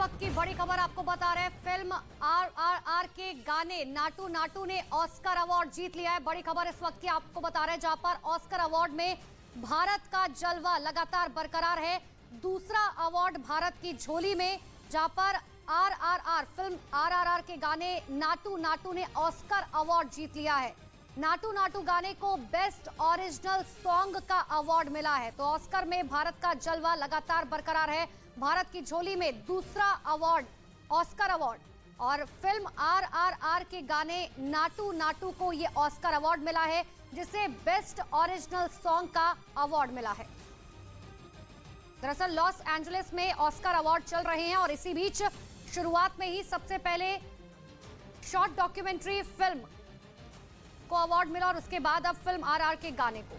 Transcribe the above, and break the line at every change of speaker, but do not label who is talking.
वक्त की बड़ी खबर आपको बता रहे हैं। फिल्म RRR के गाने नाटू नाटू ने ऑस्कर अवार्ड जीत लिया है। बड़ी खबर इस वक्त की आपको बता रहे हैं, जहां पर ऑस्कर अवार्ड में भारत का जलवा लगातार बरकरार है। दूसरा अवार्ड भारत की झोली में, जहां पर RRR फिल्म RRR के गाने नाटू नाटू ने ऑस्कर अवार्ड जीत लिया है। नाटू नाटू गाने को बेस्ट ओरिजिनल सॉन्ग का अवार्ड मिला है। तो ऑस्कर में भारत का जलवा लगातार बरकरार है। भारत की झोली में दूसरा अवार्ड ऑस्कर अवार्ड, और फिल्म RRR के गाने नाटू नाटू को ये ऑस्कर अवार्ड मिला है, जिसे बेस्ट ओरिजिनल सॉन्ग का अवार्ड मिला है। दरअसल लॉस एंजलिस में ऑस्कर अवार्ड चल रहे हैं और इसी बीच शुरुआत में ही सबसे पहले शॉर्ट डॉक्यूमेंट्री फिल्म को अवार्ड मिला और उसके बाद अब फिल्म RRR के गाने को।